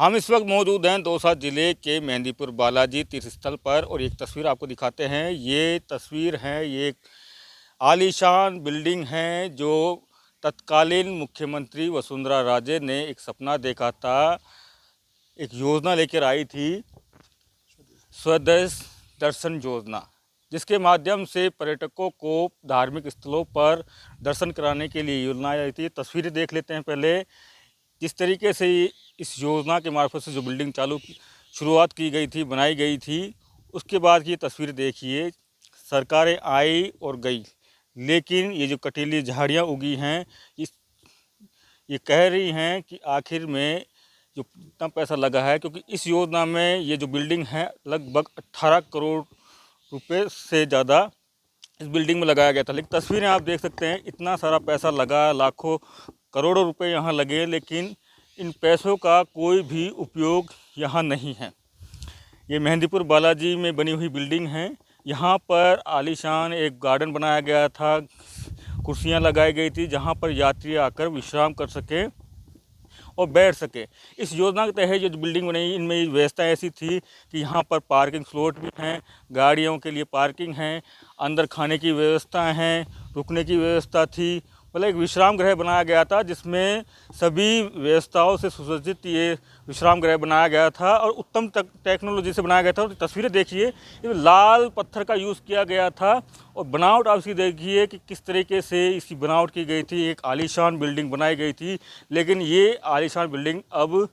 हम इस वक्त मौजूद हैं दौसा ज़िले के मेहंदीपुर बालाजी तीर्थ स्थल पर और एक तस्वीर आपको दिखाते हैं। ये तस्वीर है, ये एक आलीशान बिल्डिंग है जो तत्कालीन मुख्यमंत्री वसुंधरा राजे ने एक सपना देखा था, एक योजना लेकर आई थी, स्वदेश दर्शन योजना, जिसके माध्यम से पर्यटकों को धार्मिक स्थलों पर दर्शन कराने के लिए योजना आई थी। तस्वीरें देख लेते हैं पहले। जिस तरीके से इस योजना के मार्फत से जो बिल्डिंग शुरुआत की गई थी, बनाई गई थी, उसके बाद की तस्वीर देखिए। सरकारें आई और गई, लेकिन ये जो कटीली झाड़ियाँ उगी हैं, ये कह रही हैं कि आखिर में जो इतना पैसा लगा है, क्योंकि इस योजना में ये जो बिल्डिंग है लगभग 18 करोड़ रुपए से ज़्यादा इस बिल्डिंग में लगाया गया था। लेकिन तस्वीरें आप देख सकते हैं, इतना सारा पैसा लगा, लाखों करोड़ों रुपए यहाँ लगे, लेकिन इन पैसों का कोई भी उपयोग यहाँ नहीं है। ये मेहंदीपुर बालाजी में बनी हुई बिल्डिंग है। यहाँ पर आलीशान एक गार्डन बनाया गया था, कुर्सियाँ लगाई गई थी जहाँ पर यात्री आकर विश्राम कर सकें और बैठ सके। इस योजना के तहत जो बिल्डिंग बनाई, इनमें व्यवस्था ऐसी थी कि यहाँ पर पार्किंग स्लॉट भी हैं, गाड़ियों के लिए पार्किंग है, अंदर खाने की व्यवस्था है, रुकने की व्यवस्था थी। मतलब एक विश्राम गृह बनाया गया था जिसमें सभी व्यवस्थाओं से सुसज्जित ये विश्राम गृह बनाया गया था और उत्तम टेक्नोलॉजी से बनाया गया था। और तस्वीरें देखिए, इसमें लाल पत्थर का यूज़ किया गया था और बनावट आप इसकी देखिए कि किस तरीके से इसकी बनावट की गई थी। एक आलीशान बिल्डिंग बनाई गई थी, लेकिन ये आलीशान बिल्डिंग अब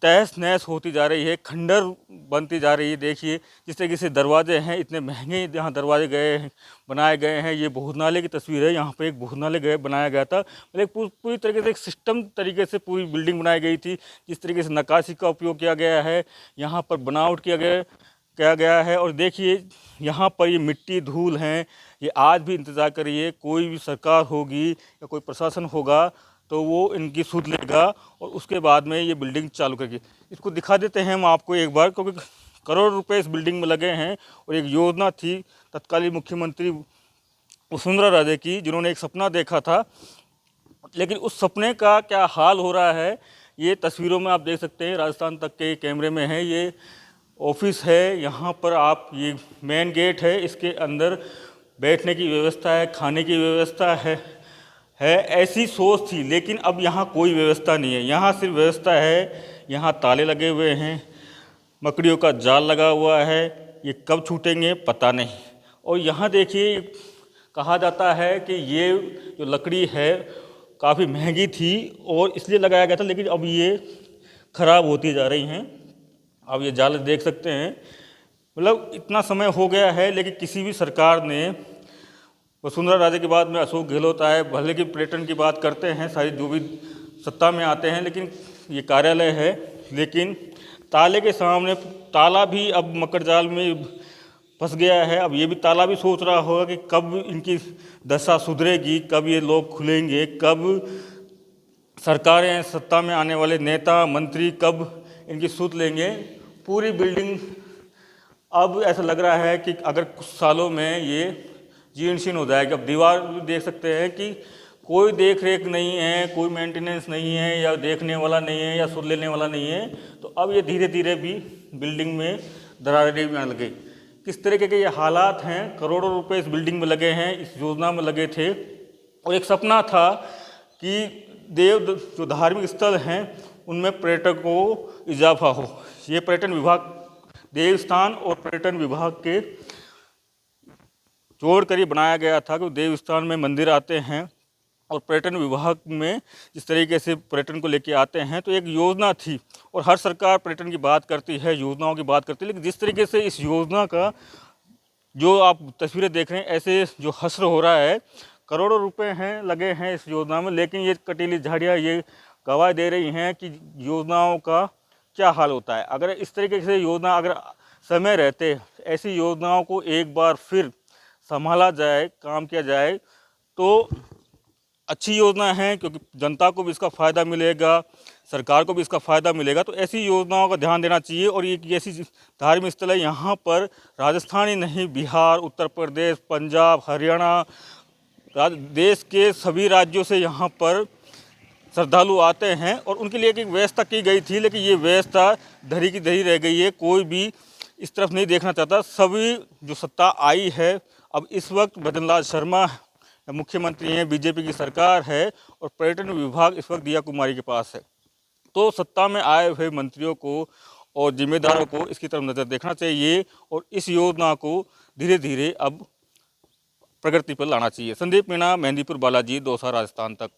तहस नहस होती जा रही है, खंडर बनती जा रही है। देखिए जिस तरीके से दरवाजे हैं, इतने महंगे यहाँ दरवाजे बनाए गए हैं। ये भोजनालय की तस्वीर है, यहाँ पे एक भोजनालय बनाया गया था। मतलब पूरी तरीके से एक सिस्टम तरीके से पूरी बिल्डिंग बनाई गई थी। जिस तरीके से नक्काशी का उपयोग किया गया है, यहाँ पर बनावट किया गया है। और देखिए यहाँ पर ये मिट्टी धूल हैं, ये आज भी इंतज़ार करिए, कोई भी सरकार होगी या कोई प्रशासन होगा तो वो इनकी सूद लेगा और उसके बाद में ये बिल्डिंग चालू करेगी। इसको दिखा देते हैं हम आपको एक बार, क्योंकि करोड़ रुपए इस बिल्डिंग में लगे हैं और एक योजना थी तत्कालीन मुख्यमंत्री वसुंधरा राजे की, जिन्होंने एक सपना देखा था। लेकिन उस सपने का क्या हाल हो रहा है, ये तस्वीरों में आप देख सकते हैं। राजस्थान तक के कैमरे में है, ये ऑफिस है। यहाँ पर आप, ये मेन गेट है, इसके अंदर बैठने की व्यवस्था है, खाने की व्यवस्था है। ऐसी सोच थी, लेकिन अब यहाँ कोई व्यवस्था नहीं है। यहाँ सिर्फ व्यवस्था है, यहाँ ताले लगे हुए हैं, मकड़ियों का जाल लगा हुआ है, ये कब छूटेंगे पता नहीं। और यहाँ देखिए, कहा जाता है कि ये जो लकड़ी है काफ़ी महंगी थी और इसलिए लगाया गया था, लेकिन अब ये ख़राब होती जा रही हैं। अब ये जाल देख सकते हैं, मतलब इतना समय हो गया है, लेकिन किसी भी सरकार ने, वसुंधरा राजे के बाद में अशोक गहलोत आए, भले की पर्यटन की बात करते हैं, सारी जो भी सत्ता में आते हैं, लेकिन ये कार्यालय है, लेकिन ताले के सामने ताला भी अब मकर जाल में फंस गया है। अब ये भी ताला भी सोच रहा होगा कि कब इनकी दशा सुधरेगी, कब ये लोग खुलेंगे, कब सरकारें, सत्ता में आने वाले नेता मंत्री कब इनकी सूद लेंगे। पूरी बिल्डिंग अब ऐसा लग रहा है कि अगर कुछ सालों में ये जीर्ण शीर्ण हो जाएगी। अब दीवार देख सकते हैं कि कोई देख रेख नहीं है, कोई मेंटेनेंस नहीं है, या देखने वाला नहीं है, या सुध लेने वाला नहीं है। तो अब ये धीरे धीरे भी बिल्डिंग में दरारें भी आने लगी। किस तरीके के ये हालात हैं। करोड़ों रुपए इस बिल्डिंग में लगे हैं, इस योजना में लगे थे और एक सपना था कि जो धार्मिक स्थल हैं उनमें पर्यटकों को इजाफा हो। ये पर्यटन विभाग, देवस्थान और पर्यटन विभाग के जोड़ कर ये बनाया गया था कि देवस्थान में मंदिर आते हैं और पर्यटन विभाग में जिस तरीके से पर्यटन को लेके आते हैं, तो एक योजना थी। और हर सरकार पर्यटन की बात करती है, योजनाओं की बात करती है, लेकिन जिस तरीके से इस योजना का जो आप तस्वीरें देख रहे हैं, ऐसे जो हश्र हो रहा है, करोड़ों रुपए हैं लगे हैं इस योजना में, लेकिन ये कटीली झाड़ियाँ ये गवाही दे रही हैं कि योजनाओं का क्या हाल होता है। अगर इस तरीके से योजना, अगर समय रहते ऐसी योजनाओं को एक बार फिर संभाला जाए, काम किया जाए, तो अच्छी योजना है, क्योंकि जनता को भी इसका फ़ायदा मिलेगा, सरकार को भी इसका फ़ायदा मिलेगा। तो ऐसी योजनाओं का ध्यान देना चाहिए। और ये ऐसी धार्मिक स्थल है, यहाँ पर राजस्थान ही नहीं, बिहार, उत्तर प्रदेश, पंजाब, हरियाणा, देश के सभी राज्यों से यहाँ पर श्रद्धालु आते हैं और उनके लिए एक व्यवस्था की गई थी, लेकिन ये व्यवस्था धरी की धरी रह गई है। कोई भी इस तरफ नहीं देखना चाहता। सभी जो सत्ता आई है, अब इस वक्त भजन लाल शर्मा मुख्यमंत्री हैं, बीजेपी की सरकार है और पर्यटन विभाग इस वक्त दिया कुमारी के पास है। तो सत्ता में आए हुए मंत्रियों को और जिम्मेदारों को इसकी तरफ नज़र देखना चाहिए और इस योजना को धीरे धीरे अब प्रगति पर लाना चाहिए। संदीप मीणा, मेहंदीपुर बालाजी, दौसा, राजस्थान तक।